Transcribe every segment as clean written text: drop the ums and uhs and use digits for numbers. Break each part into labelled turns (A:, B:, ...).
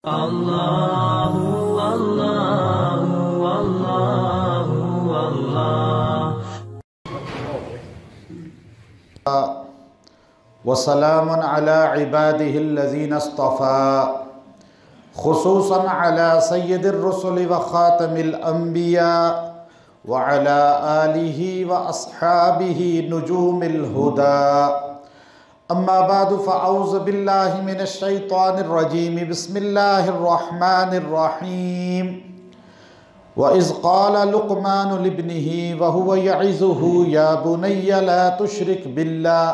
A: अल्लाहु अल्लाहु अल्लाहु अल्लाह
B: वसलामुन अला इबादिहिल्लज़ीना इस्तफ़ा खुसूसन अला सय्यिदिर रुसुलि व ख़ातमिल अंबिया व अला आलिहि व अस्हाबिहि नुजूमिल हुदा। अम्मा बादु फ़अऊज़ु बिल्लाहि मिनश शैतानिर रजीम। बिस्मिल्लाहिर रहमानिर रहीम। व इज़ क़ाला लुक़मानु लिब्निही व हुवा यइज़ुहु या बुनय्य ला तुश्रिक बिल्लाह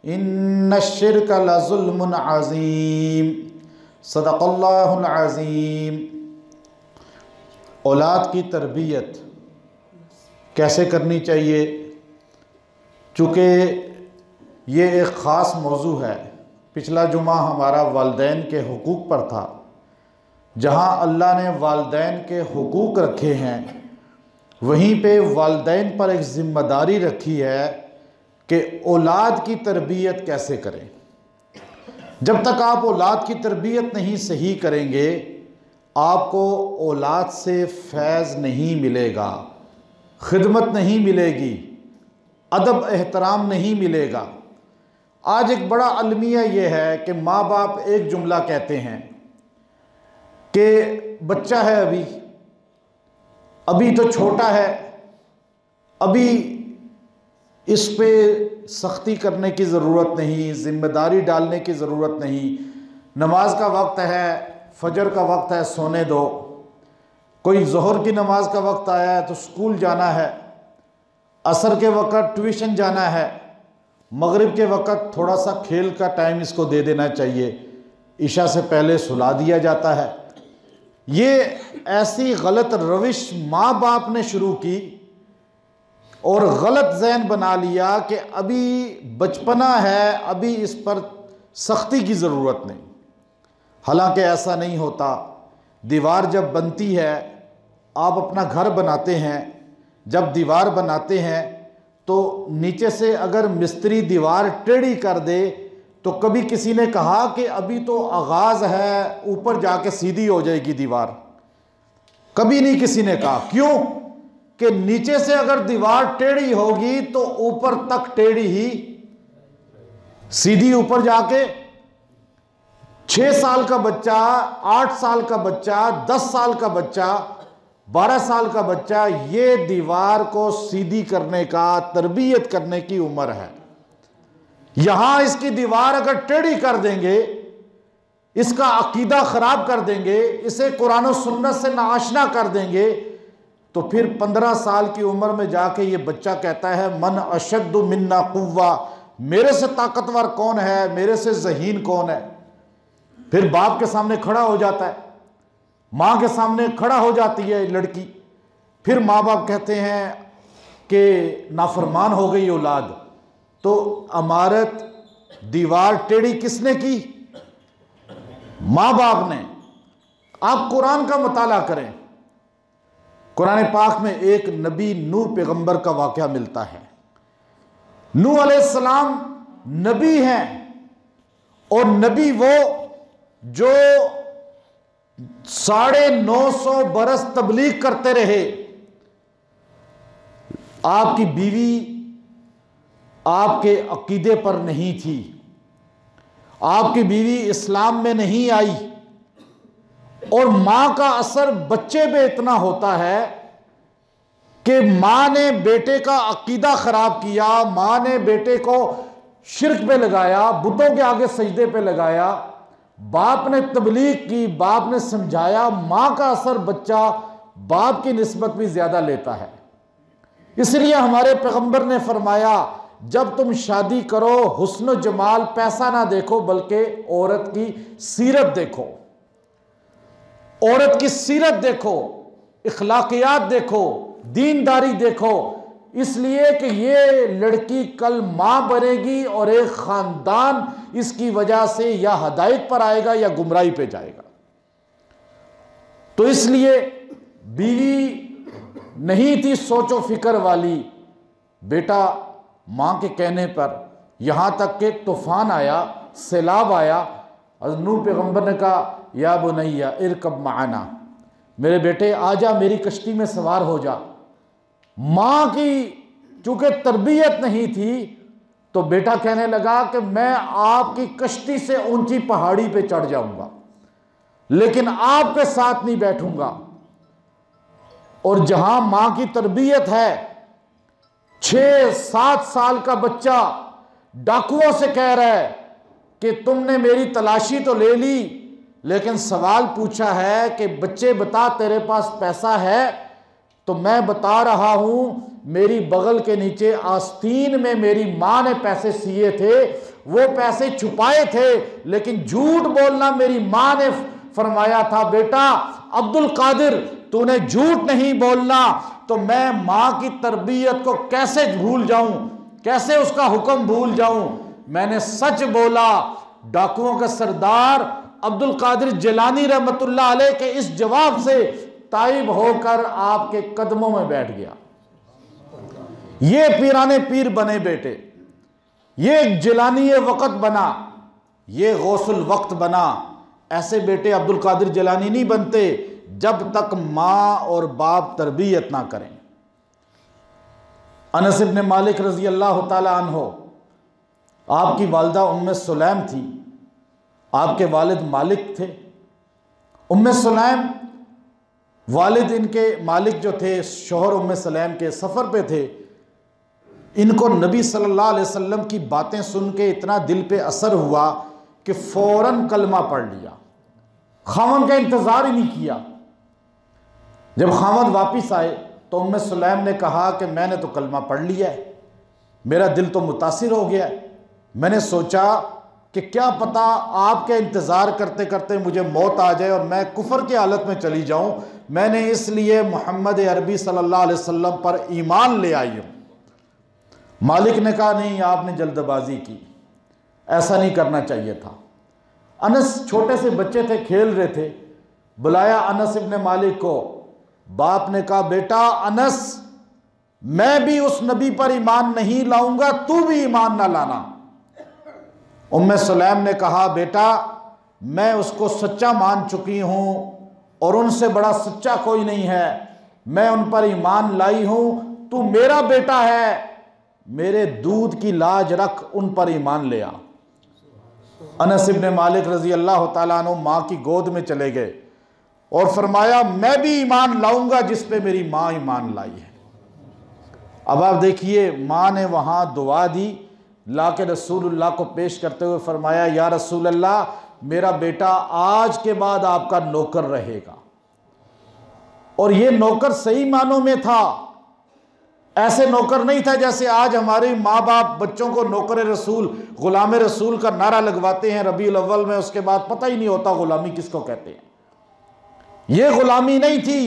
B: इन्नश्शिर्क लज़ुल्मुन अज़ीम। सदक़ल्लाहुल अज़ीम। औलाद की तरबियत कैसे करनी चाहिए, चूँकि ये एक ख़ास मौजू है। पिछला जुमा हमारा वालिदैन के हुकूक़ पर था। जहाँ अल्लाह ने वालिदैन के हुकूक़ रखे हैं, वहीं पे वालिदैन पर एक ज़िम्मेदारी रखी है कि औलाद की तरबियत कैसे करें। जब तक आप औलाद की तरबियत नहीं सही करेंगे, आपको औलाद से फैज़ नहीं मिलेगा, खिदमत नहीं मिलेगी, अदब एहतराम नहीं मिलेगा। आज एक बड़ा अलमिया ये है कि माँ बाप एक जुमला कहते हैं कि बच्चा है, अभी तो छोटा है, अभी इस पे सख्ती करने की ज़रूरत नहीं, ज़िम्मेदारी डालने की ज़रूरत नहीं, नमाज का वक्त है, फजर का वक्त है, सोने दो। कोई ज़ोहर की नमाज का वक्त आया है तो स्कूल जाना है, असर के वक़्त ट्यूशन जाना है, मगरिब के वक़्त थोड़ा सा खेल का टाइम इसको दे देना चाहिए, इशा से पहले सुला दिया जाता है। ये ऐसी गलत रविश माँ बाप ने शुरू की और गलत ज़हन बना लिया कि अभी बचपना है, अभी इस पर सख्ती की ज़रूरत नहीं। हालांकि ऐसा नहीं होता। दीवार जब बनती है, आप अपना घर बनाते हैं, जब दीवार बनाते हैं तो नीचे से अगर मिस्त्री दीवार टेढ़ी कर दे तो कभी किसी ने कहा कि अभी तो आगाज़ है, ऊपर जाके सीधी हो जाएगी दीवार? कभी नहीं किसी ने कहा। क्यों? कि नीचे से अगर दीवार टेढ़ी होगी तो ऊपर तक टेढ़ी ही, सीधी ऊपर जाके 6 साल का बच्चा, 8 साल का बच्चा, 10 साल का बच्चा, 12 साल का बच्चा, ये दीवार को सीधी करने का, तरबियत करने की उम्र है। यहां इसकी दीवार अगर टेढ़ी कर देंगे, इसका अकीदा खराब कर देंगे, इसे कुरान और सुन्नत से नाआशना कर देंगे, तो फिर 15 साल की उम्र में जाके ये बच्चा कहता है मन अशद्दु मिन्ना कुव्वा, मेरे से ताकतवर कौन है, मेरे से ज़हीन कौन है। फिर बाप के सामने खड़ा हो जाता है, माँ के सामने खड़ा हो जाती है लड़की। फिर माँ बाप कहते हैं कि नाफरमान हो गई औलाद। तो अमारत दीवार टेढ़ी किसने की? माँ बाप ने। आप कुरान का मुताला करें। कुरान पाक में एक नबी नूह पैगंबर का वाक़या मिलता है। नूह अलैहिस्सलाम नबी हैं, और नबी वो जो 950 बरस तबलीग करते रहे। आपकी बीवी आपके अकीदे पर नहीं थी, आपकी बीवी इस्लाम में नहीं आई, और मां का असर बच्चे पे इतना होता है कि मां ने बेटे का अकीदा खराब किया, मां ने बेटे को शिर्क पे लगाया, बुतों के आगे सजदे पे लगाया, बाप ने तबलीग की, बाप ने समझाया, मां का असर बच्चा बाप की निस्बत भी ज्यादा लेता है। इसलिए हमारे पैगंबर ने फरमाया, जब तुम शादी करो हुस्न जमाल पैसा ना देखो, बल्कि औरत की सीरत देखो, औरत की सीरत देखो, इखलाकियात देखो, दीनदारी देखो, इसलिए कि ये लड़की कल मां बनेगी और एक खानदान इसकी वजह से या हदायत पर आएगा या गुमराही पे जाएगा। तो इसलिए बीवी नहीं थी सोचो फिक्र वाली, बेटा मां के कहने पर, यहां तक कि तूफान आया, सैलाब आया, नूह पैगंबर ने कहा या बुनैया इरकब माना, मेरे बेटे आजा मेरी कश्ती में सवार हो जा। माँ की चूंकि तरबियत नहीं थी तो बेटा कहने लगा कि मैं आपकी कश्ती से ऊंची पहाड़ी पे चढ़ जाऊंगा लेकिन आपके साथ नहीं बैठूंगा। और जहां मां की तरबियत है, 6-7 साल का बच्चा डाकुओं से कह रहा है कि तुमने मेरी तलाशी तो ले ली लेकिन सवाल पूछा है कि बच्चे बता तेरे पास पैसा है? तो मैं बता रहा हूं मेरी बगल के नीचे आस्तीन में मेरी मां ने पैसे सिए थे, वो पैसे छुपाए थे, लेकिन झूठ बोलना मेरी मां ने फरमाया था बेटा अब्दुल कादिर तूने झूठ नहीं बोलना। तो मैं मां की तरबियत को कैसे भूल जाऊं, कैसे उसका हुक्म भूल जाऊं? मैंने सच बोला। डाकुओं का सरदार अब्दुल कादिर जिलानी रहमतुल्लाह अलैह के इस जवाब से ताइब होकर आपके कदमों में बैठ गया। ये पीराने पीर बने बेटे, ये जिलानी वक्त बना, ये गौसुल वक्त बना। ऐसे बेटे अब्दुल कादिर जिलानी नहीं बनते जब तक मां और बाप तरबियत ना करें। अनस इब्न मालिक रजी अल्लाह ताला अन्हो, आपकी वालिदा उम्मे सुलैम थी, आपके वालिद मालिक थे। उम्मे सुलैम वालिद इनके मालिक जो थे शोहर उम्मे सलेम के सफ़र पे थे। इनको नबी सल्लल्लाहु अलैहि वसल्लम की बातें सुन के इतना दिल पे असर हुआ कि फ़ौरन कलमा पढ़ लिया, खामन का इंतज़ार ही नहीं किया। जब खामन वापस आए तो उम्मे सुलैम ने कहा कि मैंने तो कलमा पढ़ लिया है, मेरा दिल तो मुतासिर हो गया है। मैंने सोचा कि क्या पता आपके इंतज़ार करते करते मुझे मौत आ जाए और मैं कुफर की हालत में चली जाऊं। मैंने इसलिए मोहम्मद अरबी सल्लल्लाहु अलैहि वसल्लम पर ईमान ले आई हूं। मालिक ने कहा नहीं, आपने जल्दबाजी की, ऐसा नहीं करना चाहिए था। अनस छोटे से बच्चे थे, खेल रहे थे। बुलाया अनस इब्न मालिक को। बाप ने कहा बेटा अनस, मैं भी उस नबी पर ईमान नहीं लाऊंगा, तू भी ईमान ना लाना। उम्मे सुलैम ने कहा बेटा मैं उसको सच्चा मान चुकी हूं और उनसे बड़ा सच्चा कोई नहीं है, मैं उन पर ईमान लाई हूं, तू मेरा बेटा है, मेरे दूध की लाज रख, उन पर ईमान ले आ। अनस इब्न मालिक रजी अल्लाह ताला अन्हु माँ की गोद में चले गए और फरमाया मैं भी ईमान लाऊंगा जिस पे मेरी माँ ईमान लाई है। अब आप देखिए, माँ ने वहाँ दुआ दी, ला के रसूलुल्लाह को पेश करते हुए फरमाया या रसूलल्लाह मेरा बेटा आज के बाद आपका नौकर रहेगा। और ये नौकर सही मानों में था, ऐसे नौकर नहीं था जैसे आज हमारे माँ बाप बच्चों को नौकर रसूल, गुलाम रसूल का नारा लगवाते हैं रबीउल अव्वल में, उसके बाद पता ही नहीं होता गुलामी किसको कहते हैं। ये गुलामी नहीं थी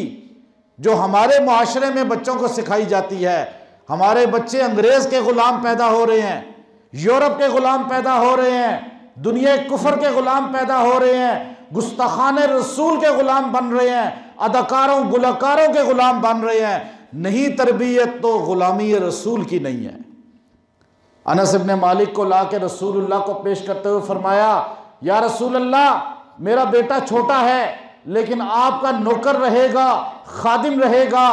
B: जो हमारे मुआशरे में बच्चों को सिखाई जाती है। हमारे बच्चे अंग्रेज के गुलाम पैदा हो रहे हैं, यूरोप के गुलाम पैदा हो रहे हैं, दुनिया कुफर के गुलाम पैदा हो रहे हैं, गुस्ताखाने रसूल के गुलाम बन रहे हैं, अदाकारों गुलकारों के गुलाम बन रहे हैं। नहीं, तरबियत तो गुलामी रसूल की नहीं है। अनस इब्न मालिक को ला के रसूलुल्लाह को पेश करते हुए फरमाया या रसूलल्लाह मेरा बेटा छोटा है लेकिन आपका नौकर रहेगा, खादिम रहेगा।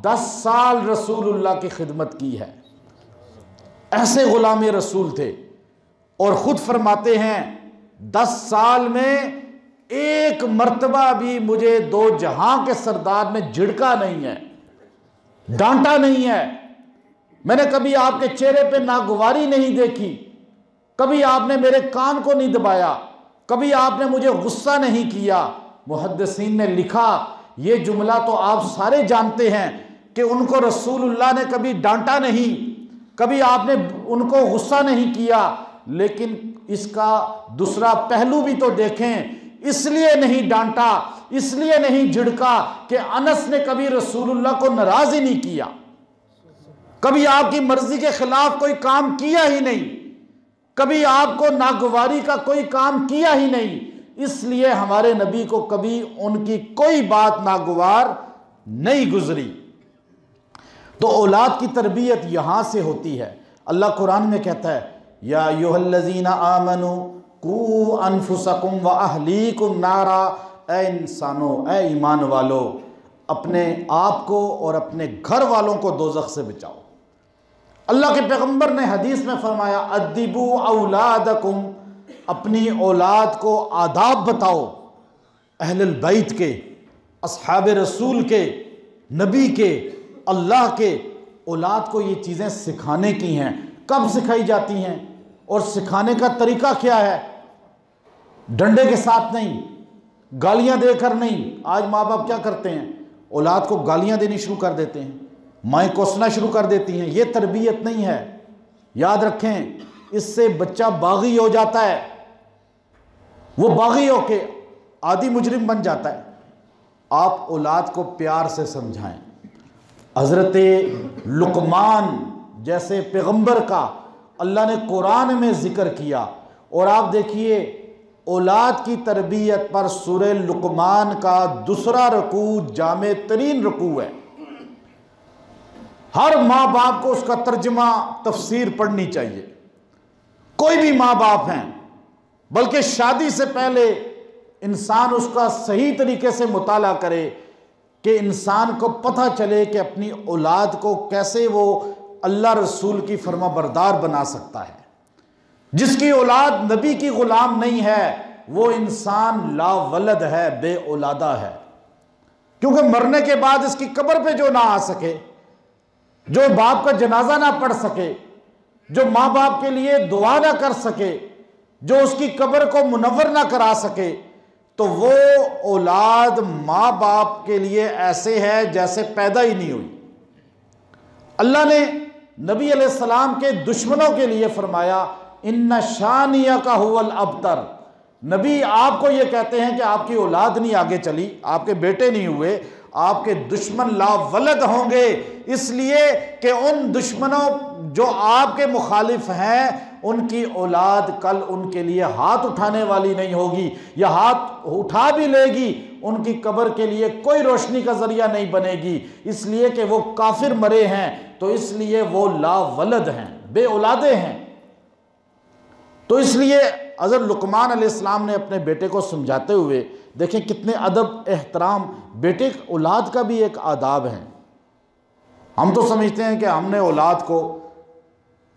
B: 10 साल रसूलुल्लाह की खिदमत की है। ऐसे गुलाम रसूल थे और खुद फरमाते हैं 10 साल में एक मर्तबा भी मुझे दो जहां के सरदार ने झिड़का नहीं है, डांटा नहीं है। मैंने कभी आपके चेहरे पे नागवारी नहीं देखी, कभी आपने मेरे कान को नहीं दबाया, कभी आपने मुझे गुस्सा नहीं किया। मुहद्दिसीन ने लिखा, ये जुमला तो आप सारे जानते हैं कि उनको रसूलुल्लाह ने कभी डांटा नहीं, कभी आपने उनको गुस्सा नहीं किया, लेकिन इसका दूसरा पहलू भी तो देखें। इसलिए नहीं डांटा, इसलिए नहीं झिड़का कि अनस ने कभी रसूलुल्लाह को नाराज ही नहीं किया, कभी आपकी मर्जी के खिलाफ कोई काम किया ही नहीं, कभी आपको नागवारी का कोई काम किया ही नहीं। इसलिए हमारे नबी को कभी उनकी कोई बात नागवार नहीं गुजरी। तो औलाद की तरबियत यहां से होती है। अल्लाह कुरान में कहता है या अय्युहल्लज़ीना आमनू कू अनफुसकुम व अहलीकुम नारा, ए इंसानों, ए ईमान वालों, अपने आप को और अपने घर वालों को दोज़ख से बचाओ। अल्लाह के पैगंबर ने हदीस में फरमाया, अद्दिबू औलादकुम, अपनी औलाद को आदाब बताओ, अहलुल बैत के, अस्हाब रसूल के, नबी के, अल्लाह के। औलाद को ये चीज़ें सिखाने की हैं। कब सिखाई जाती हैं और सिखाने का तरीका क्या है? डंडे के साथ नहीं, गालियां देकर नहीं। आज माँ बाप क्या करते हैं? औलाद को गालियां देनी शुरू कर देते हैं, माएँ कोसना शुरू कर देती हैं। ये तरबियत नहीं है। याद रखें, इससे बच्चा बागी हो जाता है, वो बागी होके आदि मुजरिम बन जाता है। आप औलाद को प्यार से समझाएं। हज़रत लुकमान जैसे पैगंबर का अल्लाह ने कुरान में ज़िक्र किया। और आप देखिए, औलाद की तरबियत पर सूरह लुकमान का दूसरा रुकू जामे तरीन रुकू है। हर माँ बाप को उसका तर्जमा तफसीर पढ़नी चाहिए। कोई भी माँ बाप हैं, बल्कि शादी से पहले इंसान उसका सही तरीके से मुताला करे कि इंसान को पता चले कि अपनी औलाद को कैसे वो अल्लाह रसूल की फरमाबरदार बना सकता है। जिसकी औलाद नबी की गुलाम नहीं है, वो इंसान लावलद है, बे औलादा है। क्योंकि मरने के बाद इसकी कब्र पे जो ना आ सके, जो बाप का जनाजा ना पढ़ सके, जो माँ बाप के लिए दुआ ना कर सके, जो उसकी कब्र को मुनव्वर ना करा सके, तो वो औलाद माँ बाप के लिए ऐसे है जैसे पैदा ही नहीं हुई। अल्लाह ने नबी अलैहिस्सलाम के दुश्मनों के लिए फरमाया, इन्ना शानिया का हुवल अबतर। नबी आपको ये कहते हैं कि आपकी औलाद नहीं आगे चली, आपके बेटे नहीं हुए, आपके दुश्मन लावलद होंगे, इसलिए कि उन दुश्मनों जो आपके मुखालिफ हैं उनकी औलाद कल उनके लिए हाथ उठाने वाली नहीं होगी, या हाथ उठा भी लेगी, उनकी कब्र के लिए कोई रोशनी का जरिया नहीं बनेगी, इसलिए कि वो काफिर मरे हैं, तो इसलिए वो लावलद हैं, बे औलादे हैं। तो इसलिए हज़रत लुकमान अलैहिस्सलाम ने अपने बेटे को समझाते हुए, देखें कितने अदब एहतराम, बेटे औलाद का भी एक आदाब है। हम तो समझते हैं कि हमने औलाद को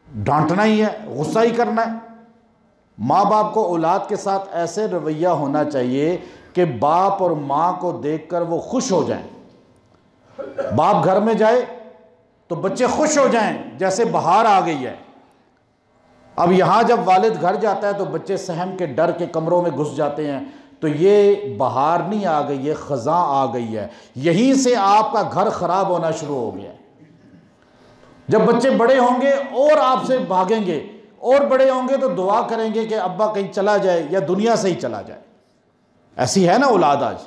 B: डांटना ही है, गुस्सा ही करना है। माँ बाप को औलाद के साथ ऐसे रवैया होना चाहिए कि बाप और माँ को देखकर वो खुश हो जाएं। बाप घर में जाए तो बच्चे खुश हो जाएं जैसे बाहर आ गई है। अब यहाँ जब वालिद घर जाता है तो बच्चे सहम के डर के कमरों में घुस जाते हैं, तो ये बाहर नहीं आ गई, ये खज़ां आ गई है। यहीं से आपका घर ख़राब होना शुरू हो गया है। जब बच्चे बड़े होंगे और आपसे भागेंगे, और बड़े होंगे तो दुआ करेंगे कि अब्बा कहीं चला जाए या दुनिया से ही चला जाए। ऐसी है ना औलाद आज।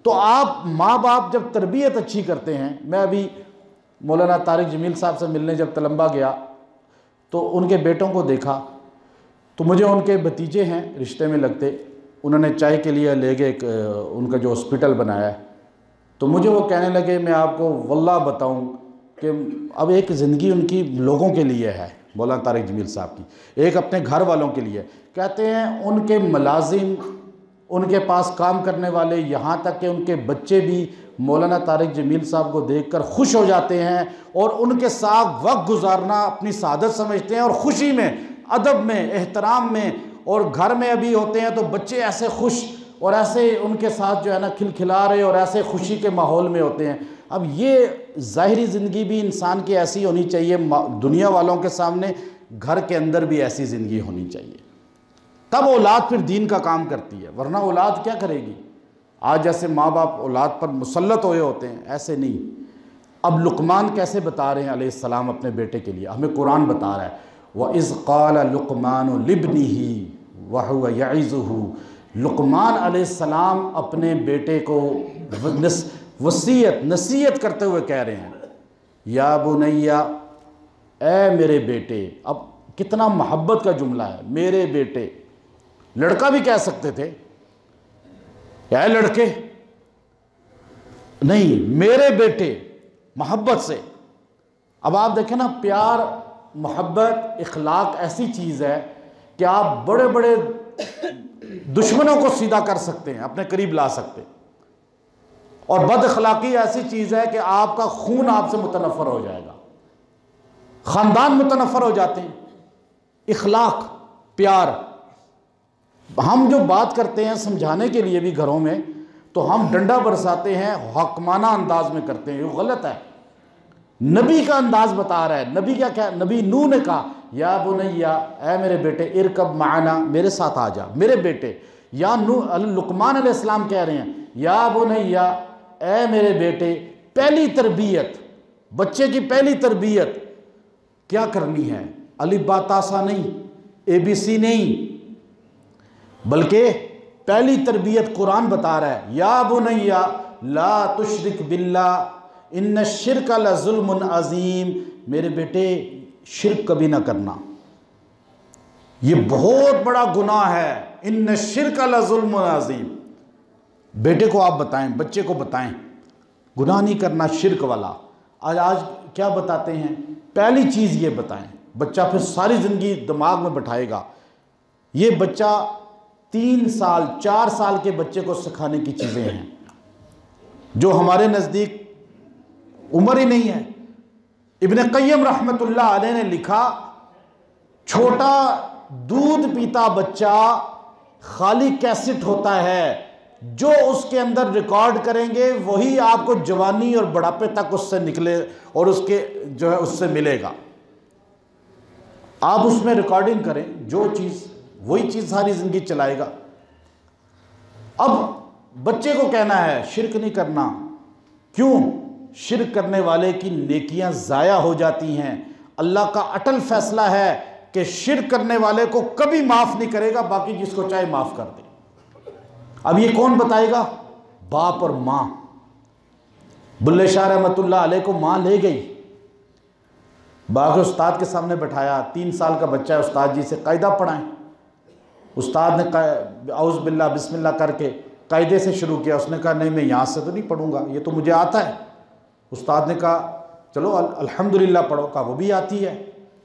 B: तो आप माँ बाप जब तरबियत अच्छी करते हैं, मैं अभी मौलाना तारिक जमील साहब से मिलने जब तलम्बा गया तो उनके बेटों को देखा, तो मुझे उनके भतीजे हैं रिश्ते में लगते, उन्होंने चाय के लिए ले गए उनका जो हॉस्पिटल बनाया है, तो मुझे वो कहने लगे, मैं आपको वल्लाह बताऊं कि अब एक ज़िंदगी उनकी लोगों के लिए है, मौलाना तारिक जमील साहब की, एक अपने घर वालों के लिए। कहते हैं उनके मुलाजिम, उनके पास काम करने वाले, यहाँ तक कि उनके बच्चे भी मौलाना तारिक जमील साहब को देखकर खुश हो जाते हैं और उनके साथ वक्त गुजारना अपनी सादत समझते हैं, और खुशी में, अदब में, एहतराम में। और घर में अभी होते हैं तो बच्चे ऐसे खुश और ऐसे उनके साथ जो है ना खिलखिला रहे और ऐसे खुशी के माहौल में होते हैं। अब ये ज़ाहिरी ज़िंदगी भी इंसान की ऐसी होनी चाहिए, दुनिया वालों के सामने, घर के अंदर भी ऐसी ज़िंदगी होनी चाहिए, तब औलाद फिर दीन का काम करती है, वरना औलाद क्या करेगी। आज जैसे माँ बाप औलाद पर मुसल्लत हुए होते हैं, ऐसे नहीं। अब लुकमान कैसे बता रहे हैं अलैहिस्सलाम अपने बेटे के लिए, हमें कुरान बता रहा है, व इज़ क़ाल लुकमान लिब्निही व हुवा यइज़ुहु। लुकमान अलैहिस्सलाम अपने बेटे को नसीहत करते हुए कह रहे हैं, या बुनैया, ए मेरे बेटे। अब कितना मोहब्बत का जुमला है, मेरे बेटे। लड़का भी कह सकते थे, या लड़के, नहीं, मेरे बेटे, मोहब्बत से। अब आप देखें ना, प्यार, मोहब्बत, इखलाक ऐसी चीज़ है कि आप बड़े बड़े दुश्मनों को सीधा कर सकते हैं, अपने करीब ला सकते हैं। और बद अखलाकी ऐसी चीज है कि आपका खून आपसे मुतनफर हो जाएगा, खानदान मुतनफर हो जाते हैं। इखलाक, प्यार, हम जो बात करते हैं समझाने के लिए भी घरों में, तो हम डंडा बरसाते हैं, हकमाना अंदाज में करते हैं, ये गलत है। नबी का अंदाज बता रहा है। नबी क्या नबी नूह ने कहा, या बुनैया, ऐ मेरे बेटे, इरकब माना, मेरे साथ आ जा मेरे बेटे। या लुकमान अलैहिस्सलाम कह रहे हैं, या बुनैया, ऐ मेरे बेटे। पहली तरबियत, बच्चे की पहली तरबियत क्या करनी है? अलिफ बा ता सा नहीं, ABC नहीं, बल्कि पहली तरबियत कुरान बता रहा है, या बुनैया ला तुशरिक बिल्लाह इन्न शिर्क लजुल्मुन अजीम। मेरे बेटे, शिर्क कभी ना करना, ये बहुत बड़ा गुनाह है। इन्न शिर्क लजुल्मुन अजीम। बेटे को आप बताएं, बच्चे को बताएं, गुनाह नहीं करना शिर्क वाला। आज क्या बताते हैं? पहली चीज़ ये बताएं, बच्चा फिर सारी ज़िंदगी दिमाग में बैठाएगा। ये बच्चा 3 साल 4 साल के बच्चे को सिखाने की चीज़ें हैं जो हमारे नज़दीक उम्र ही नहीं है। इब्न क़य्यम रहमतुल्लाह अलैह ने लिखा, छोटा दूध पीता बच्चा खाली कैसेट होता है, जो उसके अंदर रिकॉर्ड करेंगे वही आपको जवानी और बुढ़ापे तक उससे निकले और उसके जो है उससे मिलेगा। आप उसमें रिकॉर्डिंग करें, जो चीज़ वही चीज़ सारी ज़िंदगी चलाएगा। अब बच्चे को कहना है शिर्क नहीं करना। क्यों? शिर्क करने वाले की नेकियां ज़ाया हो जाती हैं। अल्लाह का अटल फैसला है कि शिर्क करने वाले को कभी माफ़ नहीं करेगा, बाकी जिसको चाहे माफ़ कर दे। अब ये कौन बताएगा? बाप और माँ। बुल्ले शाह रहमतुल्लाह अलैह को माँ ले गई, बाकी उस्ताद के सामने बैठाया। 3 साल का बच्चा है, उस्ताद जी से कायदा पढ़ाएं। उस्ताद ने औज़ बिल्लाह बिस्मिल्लाह करके कायदे से शुरू किया। उसने कहा नहीं, मैं यहाँ से तो नहीं पढ़ूंगा, ये तो मुझे आता है। उस्ताद ने कहा चलो अल्हम्दुलिल्लाह पढ़ो, कहा वो भी आती है।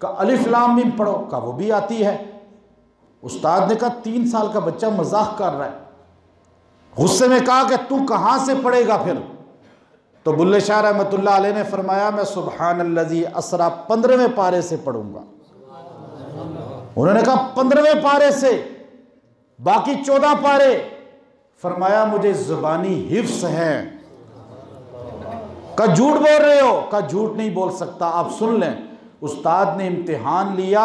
B: कहा अलिफ लाम मीम पढ़ो, कहा वो भी आती है। उस्ताद ने कहा 3 साल का बच्चा मजाक कर रहा है। गुस्से में कहा कि तू कहाँ से पढ़ेगा फिर? तो बुल्ले शाह रहमतुल्लाह अलैह ने फरमाया, मैं सुब्हानल्लज़ी असरा 15वें पारे से पढ़ूंगा। उन्होंने कहा 15वें पारे से, बाकी 14 पारे? फरमाया मुझे ज़ुबानी हिफ्स है। का झूठ बोल रहे हो? का झूठ नहीं बोल सकता, आप सुन लें। उस्ताद ने इम्तिहान लिया।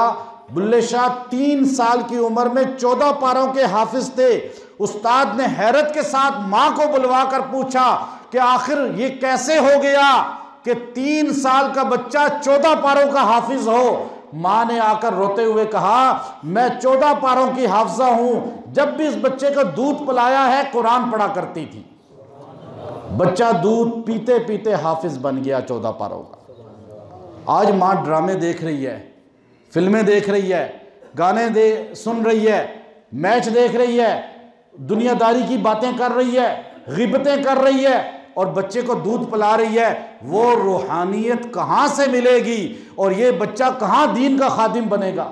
B: बुल्ले शाह 3 साल की उम्र में 14 पारों के हाफिज थे। उस्ताद ने हैरत के साथ माँ को बुलवा कर पूछा कि आखिर ये कैसे हो गया कि 3 साल का बच्चा 14 पारों का हाफिज हो? माँ ने आकर रोते हुए कहा, मैं 14 पारों की हाफिजा हूं। जब भी इस बच्चे को दूध पिलाया है कुरान पढ़ा करती थी। बच्चा दूध पीते पीते हाफिज बन गया 14 पारों का। आज माँ ड्रामे देख रही है, फिल्में देख रही है, गाने सुन रही है, मैच देख रही है, दुनियादारी की बातें कर रही है, गिबतें कर रही है और बच्चे को दूध पिला रही है। वो रूहानियत कहाँ से मिलेगी और ये बच्चा कहाँ दीन का खादिम बनेगा?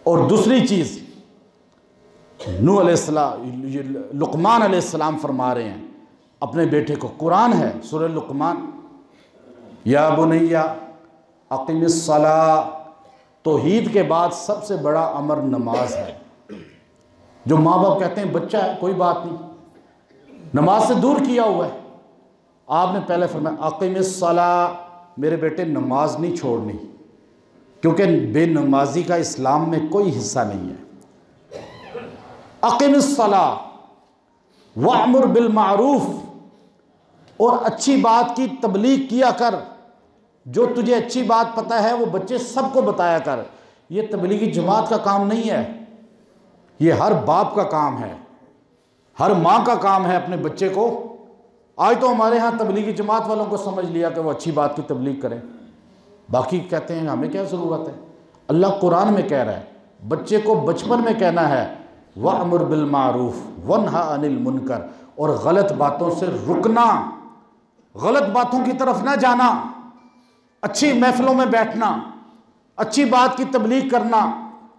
B: और दूसरी चीज़, नूह अलैहिस्सलाम, लुकमान अलैहिस्सलाम फरमा रहे हैं अपने बेटे को, कुरान है सूरह लुकमान, या बुनैया अक़िमिस्सलाह। तौहीद के बाद सबसे बड़ा अमर नमाज है। जो माँ बाप कहते हैं बच्चा है कोई बात नहीं, नमाज से दूर किया हुआ है, आपने पहले फरमाया अक़िमिस्सलाह, मेरे बेटे नमाज नहीं छोड़नी, क्योंकि बेनमाजी का इस्लाम में कोई हिस्सा नहीं है। अक़िमिस्सलाह वअमुर बिल मारूफ, और अच्छी बात की तबलीग किया कर। जो तुझे अच्छी बात पता है वो बच्चे सबको बताया कर। ये तबलीगी जमात का काम नहीं है, ये हर बाप का काम है, हर माँ का काम है अपने बच्चे को। आज तो हमारे यहाँ तबलीगी जमात वालों को समझ लिया कि वो अच्छी बात की तबलीग करें, बाकी कहते हैं हमें क्या ज़रूरत है। अल्लाह कुरान में कह रहा है बच्चे को बचपन में कहना है वअमुर बिल मारूफ वन्हा अनिल मुनकर, और गलत बातों से रुकना, गलत बातों की तरफ ना जाना, अच्छी महफिलों में बैठना, अच्छी बात की तबलीग करना,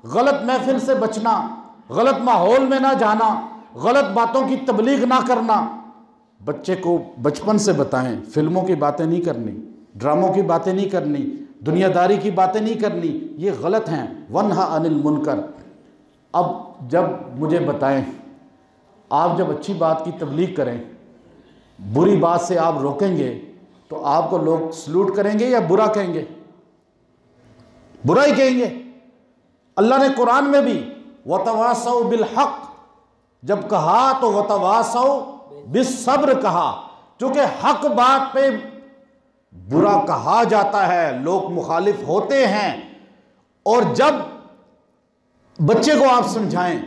B: गलत महफिल से बचना, गलत माहौल में ना जाना, गलत बातों की तबलीग ना करना। बच्चे को बचपन से बताएं, फिल्मों की बातें नहीं करनी, ड्रामों की बातें नहीं करनी, दुनियादारी की बातें नहीं करनी, ये गलत हैं। वन्हा अनिल मुनकर। अब जब मुझे बताएं, आप जब अच्छी बात की तबलीग करें, बुरी बात से आप रोकेंगे, तो आपको लोग सलूट करेंगे या बुरा कहेंगे? बुरा ही कहेंगे। अल्लाह ने कुरान में भी वतवासौ बिल हक जब कहा तो वतवासौ बिस्सब्र कहा, क्योंकि हक बात पे बुरा कहा जाता है, लोग मुखालिफ होते हैं। और जब बच्चे को आप समझाएं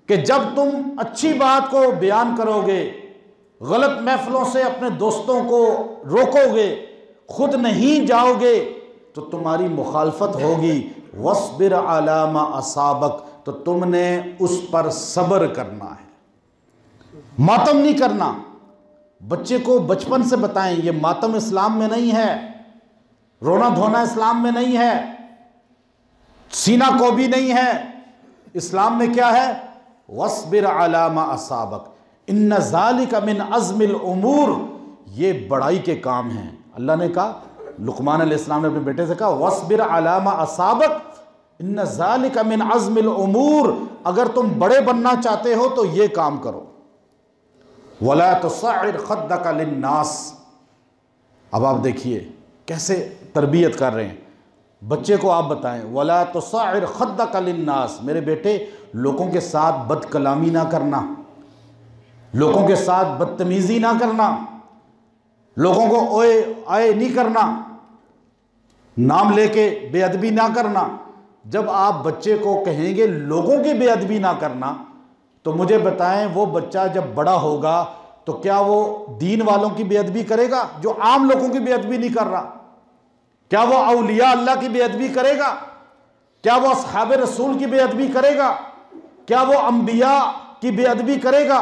B: कि जब तुम अच्छी बात को बयान करोगे, गलत महफिलों से अपने दोस्तों को रोकोगे, खुद नहीं जाओगे, तो तुम्हारी मुखालफत होगी। वस्बिर अला मा असाबक, तो तुमने उस पर सब्र करना है, मातम नहीं करना। बच्चे को बचपन से बताएं, ये मातम इस्लाम में नहीं है, रोना धोना इस्लाम में नहीं है, सीना कोबी नहीं है। इस्लाम में क्या है? वस्बिर अला मा असाबक इन्न ज़ालिका मिन अज़्मिल उमूर, ये बड़ाई के काम हैं। अल्लाह ने कहा, लुकमान अलैहिस्सलाम ने अपने बेटे से कहा, वस्बिर अला मा असाबक इन्न ज़ालिका मिन अज़्मिल उमूर, अगर तुम बड़े बनना चाहते हो तो ये काम करो। वला तुसअर खद्दका लिन्नास। अब आप देखिए कैसे तरबियत कर रहे हैं बच्चे को। आप बताएं, वला तुसअर खद्दका लिन्नास, मेरे बेटे लोगों के साथ बदकलामी ना करना, लोगों के साथ बदतमीजी ना करना, लोगों को ओए आए नहीं करना, नाम लेके बेअदबी ना करना। जब आप बच्चे को कहेंगे लोगों की बेअदबी ना करना, तो मुझे बताएं वो बच्चा जब बड़ा होगा तो क्या वो दीन वालों की बेअदबी करेगा जो आम लोगों की बेअदबी नहीं कर रहा? क्या वो औलिया अल्लाह की बेअदबी करेगा? क्या वो अस्हाबे रसूल की बेअदबी करेगा? क्या वो अंबिया की बेअदबी करेगा?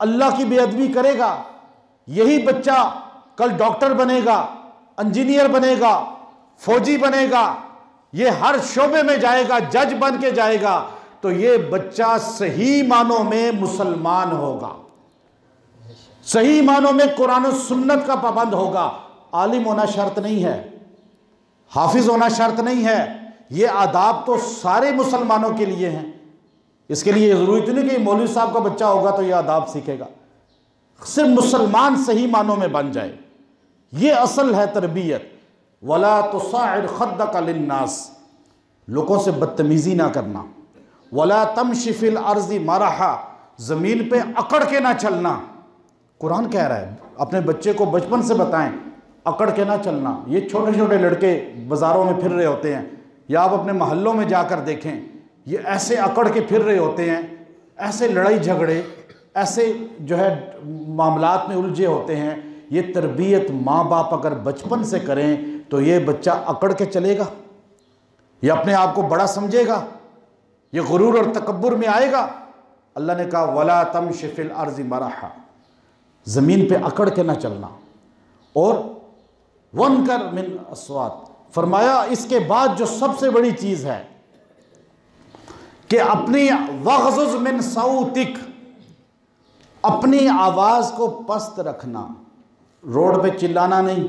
B: अल्लाह की बेअदबी करेगा? यही बच्चा कल डॉक्टर बनेगा, इंजीनियर बनेगा, फौजी बनेगा, ये हर शोबे में जाएगा, जज बन के जाएगा, तो ये बच्चा सही मानों में मुसलमान होगा, सही मानों में कुरान और सुन्नत का पाबंद होगा। आलिम होना शर्त नहीं है, हाफिज होना शर्त नहीं है, ये आदाब तो सारे मुसलमानों के लिए हैं। इसके लिए ज़रूरी तो नहीं कि मौलवी साहब का बच्चा होगा तो ये आदाब सीखेगा, सिर्फ मुसलमान सही मानों में बन जाए, ये असल है तरबियत। वला तुसअर खद्दका लिन्नास, लोगों से बदतमीजी ना करना। वला तमशी फिल अर्ज़ि मरहा, ज़मीन पे अकड़ के ना चलना। कुरान कह रहा है अपने बच्चे को बचपन से बताएं, अकड़ के ना चलना। ये छोटे छोटे लड़के बाज़ारों में फिर रहे होते हैं, या आप अपने मोहल्लों में जाकर देखें, ये ऐसे अकड़ के फिर रहे होते हैं, ऐसे लड़ाई झगड़े, ऐसे जो है मामलात में उलझे होते हैं। ये तरबियत माँ बाप अगर बचपन से करें तो ये बच्चा अकड़ के चलेगा, ये अपने आप को बड़ा समझेगा, ये गुरूर और तकब्बुर में आएगा। अल्लाह ने कहा वला तमशी फिल अर्ज़ि मरहा, ज़मीन पे अकड़ के ना चलना। और वनकर मिन अस्वात, फरमाया इसके बाद जो सबसे बड़ी चीज़ है कि अपनी वग़ज़ुज़ मिन सौतिक, अपनी आवाज़ को पस्त रखना। रोड पे चिल्लाना नहीं,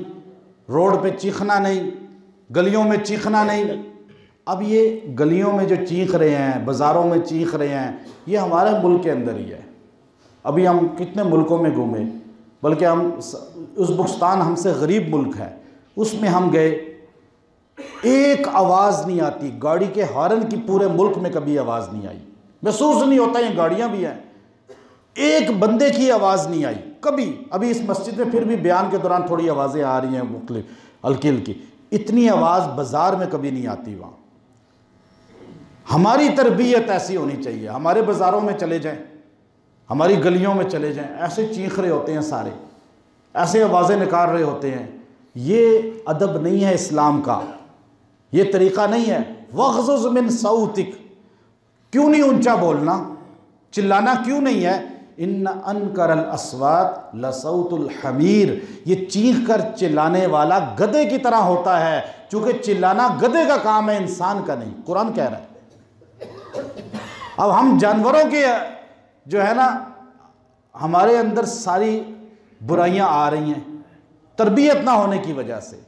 B: रोड पे चीखना नहीं, गलियों में चीखना नहीं। अब ये गलियों में जो चीख रहे हैं, बाज़ारों में चीख रहे हैं, ये हमारे मुल्क के अंदर ही है। अभी हम कितने मुल्कों में घूमे, बल्कि हम उज़्बेकिस्तान हमसे गरीब मुल्क है, उसमें हम गए, एक आवाज़ नहीं आती, गाड़ी के हॉर्न की पूरे मुल्क में कभी आवाज़ नहीं आई, महसूस नहीं होता ये गाड़ियाँ भी हैं, एक बंदे की आवाज़ नहीं आई कभी। अभी इस मस्जिद में फिर भी बयान के दौरान थोड़ी आवाज़ें आ रही हैं मुख्तलिफ हल्की हल्की, इतनी आवाज़ बाज़ार में कभी नहीं आती वहाँ। हमारी तरबियत ऐसी होनी चाहिए, हमारे बाज़ारों में चले जाएं, हमारी गलियों में चले जाएं, ऐसे चीख रहे होते हैं सारे, ऐसे आवाज़ें निकाल रहे होते हैं। ये अदब नहीं है इस्लाम का, ये तरीक़ा नहीं है। वग़ज़ुज़ मिन सौतिक, क्यों नहीं ऊंचा बोलना, चिल्लाना क्यों नहीं है? इन्न अनकरल अस्वात लसौतुल हमीर, ये चीख कर चिल्लाने वाला गधे की तरह होता है, चूंकि चिल्लाना गधे का काम है, इंसान का नहीं, कुरान कह रहा है। अब हम जानवरों के जो है ना, हमारे अंदर सारी बुराइयां आ रही हैं तरबियत ना होने की वजह से।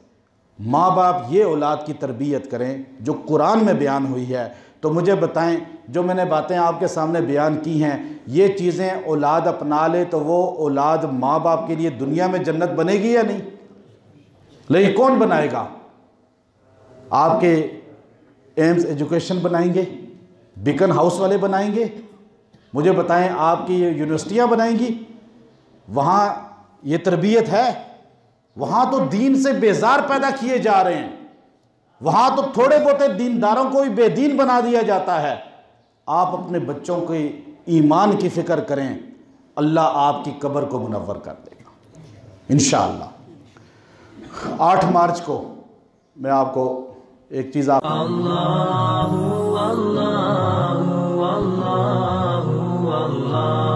B: माँ बाप ये औलाद की तरबियत करें जो कुरान में बयान हुई है। तो मुझे बताएं, जो मैंने बातें आपके सामने बयान की हैं, ये चीज़ें औलाद अपना ले तो वो औलाद माँ बाप के लिए दुनिया में जन्नत बनेगी या नहीं? लेकिन कौन बनाएगा? आपके एम्स एजुकेशन बनाएंगे, बिकन हाउस वाले बनाएंगे? मुझे बताएं, आपकी यूनिवर्सिटियाँ बनाएंगी? वहाँ ये तरबियत है? वहाँ तो दीन से बेजार पैदा किए जा रहे हैं, वहाँ तो थोड़े बहुते दीनदारों को भी बेदीन बना दिया जाता है। आप अपने बच्चों के ईमान की फ़िक्र करें, अल्लाह आपकी कब्र को मुनव्वर कर देगा इंशाअल्लाह। 8 मार्च को मैं आपको एक चीज़
A: अल्लाहु अल्लाहु अल्लाहु अल्लाह